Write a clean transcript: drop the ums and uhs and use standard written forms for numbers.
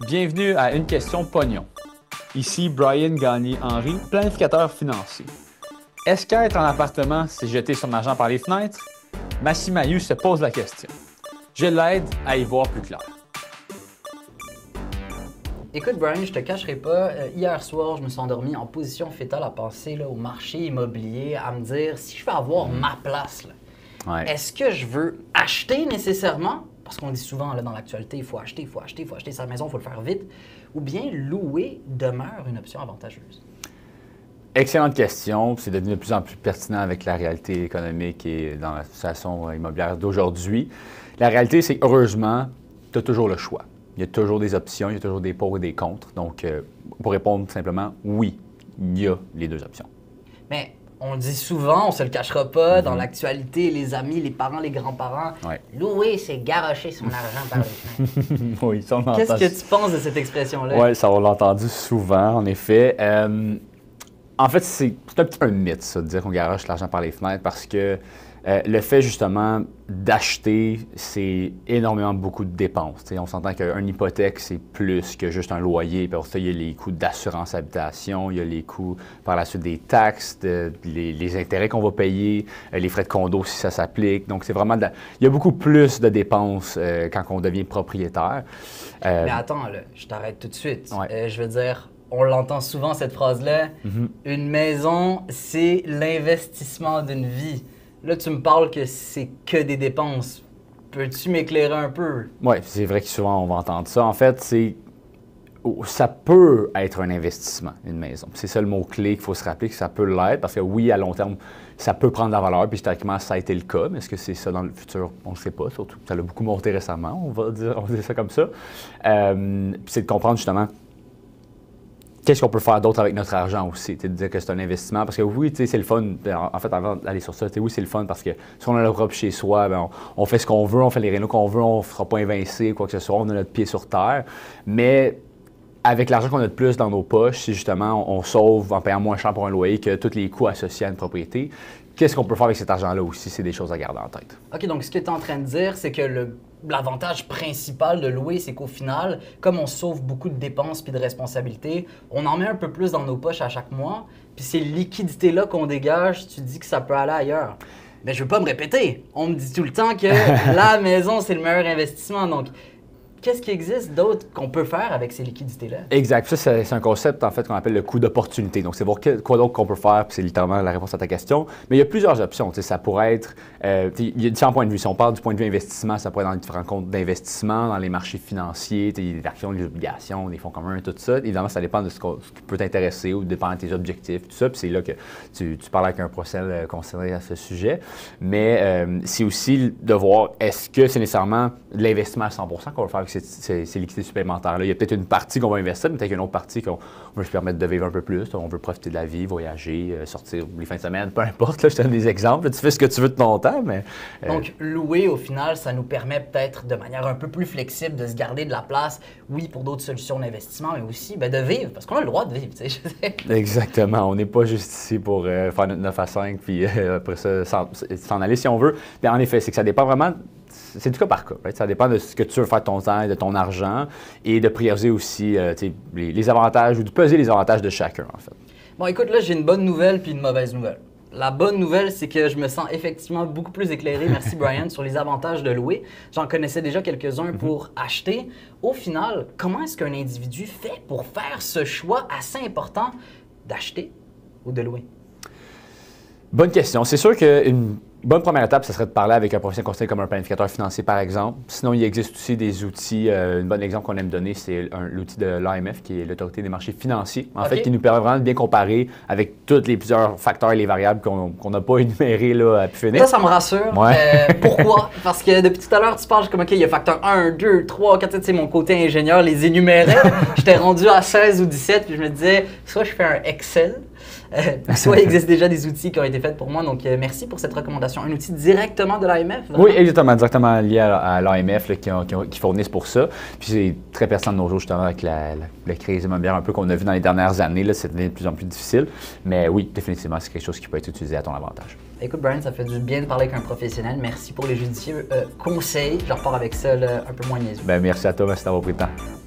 Bienvenue à Une question pognon. Ici Brian Gagné-Henry, planificateur financier. Est-ce qu'être en appartement, c'est jeter son argent par les fenêtres? Massimayu se pose la question. Je l'aide à y voir plus clair. Écoute Brian, je te cacherai pas, hier soir, je me suis endormi en position fétale à penser au marché immobilier, à me dire si je veux avoir ma place, est-ce que je veux acheter nécessairement? Parce qu'on dit souvent dans l'actualité, il faut acheter sa maison, il faut le faire vite. Ou bien louer demeure une option avantageuse? Excellente question. C'est devenu de plus en plus pertinent avec la réalité économique et dans la situation immobilière d'aujourd'hui. La réalité, c'est qu'heureusement, tu as toujours le choix. Il y a toujours des options, il y a toujours des pour et des contre. Donc, pour répondre simplement, oui, il y a les deux options. Mais on le dit souvent, on se le cachera pas, dans l'actualité, les amis, les parents, les grands-parents, louer, c'est garrocher son argent par les fenêtres. Oui, ça, on l'entend. Qu'est-ce que tu penses de cette expression-là? Oui, ça, on l'a entendu souvent, en effet. En fait, c'est un petit peu un mythe, ça, de dire qu'on garoche l'argent par les fenêtres, parce que le fait, justement, d'acheter, c'est énormément beaucoup de dépenses. T'sais, on s'entend qu'une hypothèque, c'est plus que juste un loyer. Puis après ça, il y a les coûts d'assurance habitation, il y a les coûts, par la suite, des taxes, les intérêts qu'on va payer, les frais de condo, si ça s'applique. Donc, c'est vraiment il y a beaucoup plus de dépenses quand on devient propriétaire. Mais attends, là, je t'arrête tout de suite. Je veux dire, on l'entend souvent, cette phrase-là. Une maison, c'est l'investissement d'une vie. Là, tu me parles que c'est que des dépenses. Peux-tu m'éclairer un peu? Oui, c'est vrai que souvent, on va entendre ça. En fait, ça peut être un investissement, une maison. C'est ça le mot-clé qu'il faut se rappeler, que ça peut l'être, parce que oui, à long terme, ça peut prendre de la valeur, puis historiquement, ça a été le cas. Mais est-ce que c'est ça dans le futur? On ne sait pas, surtout. Ça a beaucoup monté récemment, on va dire ça comme ça. Puis c'est de comprendre justement qu'est-ce qu'on peut faire d'autre avec notre argent aussi? De dire que c'est un investissement. Parce que oui, c'est le fun. En fait, avant d'aller sur ça, oui, c'est le fun parce que si on a notre propre chez soi, bien, on fait ce qu'on veut, on fait les rénaux qu'on veut, on ne fera pas évincer, quoi que ce soit, on a notre pied sur terre. Mais avec l'argent qu'on a de plus dans nos poches, si justement on sauve en payant moins cher pour un loyer que tous les coûts associés à une propriété, qu'est-ce qu'on peut faire avec cet argent-là aussi? C'est des choses à garder en tête. OK, donc ce que tu es en train de dire, c'est que l'avantage principal de louer, c'est qu'au final, comme on sauve beaucoup de dépenses puis de responsabilités, on en met un peu plus dans nos poches à chaque mois, puis ces liquidités-là qu'on dégage, tu dis que ça peut aller ailleurs. Mais je veux pas me répéter. On me dit tout le temps que la maison, c'est le meilleur investissement. Donc, qu'est-ce qui existe d'autre qu'on peut faire avec ces liquidités-là? Exact. Ça, c'est un concept, en fait, qu'on appelle le coût d'opportunité. Donc, c'est voir quoi d'autre qu'on peut faire, puis c'est littéralement la réponse à ta question. Mais il y a plusieurs options. Ça pourrait être... il y a différents points de vue. Si on parle du point de vue investissement, ça pourrait être dans les différents comptes d'investissement, dans les marchés financiers, les actions, les obligations, les fonds communs, tout ça. Évidemment, ça dépend de ce qui peut t'intéresser ou dépend de tes objectifs, tout ça. Puis c'est là que tu parles avec un professionnel concerné à ce sujet. Mais c'est aussi de voir, est-ce que c'est nécessairement de l'investissement à 100% qu'on va faire avec ces liquidités supplémentaires-là. Il y a peut-être une partie qu'on va investir, mais peut-être une autre partie qu'on veut se permettre de vivre un peu plus. On veut profiter de la vie, voyager, sortir les fins de semaine, peu importe. Là, je te donne des exemples. Là, tu fais ce que tu veux de ton temps, mais... Donc, louer, au final, ça nous permet peut-être de manière un peu plus flexible de se garder de la place, oui, pour d'autres solutions d'investissement, mais aussi de vivre, parce qu'on a le droit de vivre, tu sais. Exactement. On n'est pas juste ici pour faire notre 9 à 5, puis après ça, s'en aller si on veut. Mais en effet, c'est que ça dépend vraiment... C'est du cas par cas. Ça dépend de ce que tu veux faire de ton temps et de ton argent et de prioriser aussi les avantages ou de peser les avantages de chacun, en fait. Bon, écoute, là, j'ai une bonne nouvelle puis une mauvaise nouvelle. La bonne nouvelle, c'est que je me sens effectivement beaucoup plus éclairé, merci Brian, sur les avantages de louer. J'en connaissais déjà quelques-uns pour acheter. Au final, comment est-ce qu'un individu fait pour faire ce choix assez important d'acheter ou de louer? Bonne question. C'est sûr qu'une bonne première étape, ce serait de parler avec un professionnel conseiller comme un planificateur financier, par exemple. Sinon, il existe aussi des outils. Un bon exemple qu'on aime donner, c'est l'outil de l'AMF, qui est l'Autorité des marchés financiers, en fait, qui nous permet vraiment de bien comparer avec tous les plusieurs facteurs et les variables qu'on n'a pas énumérés là, à pu finir. Ça me rassure. Pourquoi? Parce que depuis tout à l'heure, tu parles comme, OK, il y a facteur 1, 2, 3, 4, tu sais, mon côté ingénieur les énumérait. J'étais rendu à 16 ou 17, puis je me disais, soit je fais un Excel, soit il existe déjà des outils qui ont été faits pour moi. Donc, merci pour cette recommandation. Un outil directement de l'AMF? Oui, exactement. Directement lié à l'AMF qui fournissent pour ça. Puis c'est très pertinent de nos jours, justement, avec la crise immobilière un peu qu'on a vu dans les dernières années. Là, c'est devenu de plus en plus difficile. Mais oui, définitivement, c'est quelque chose qui peut être utilisé à ton avantage. Écoute, Brian, ça fait du bien de parler avec un professionnel. Merci pour les judicieux conseils. Je repars avec ça là, un peu moins niaiseux. Merci à toi. Merci d'avoir pris le temps.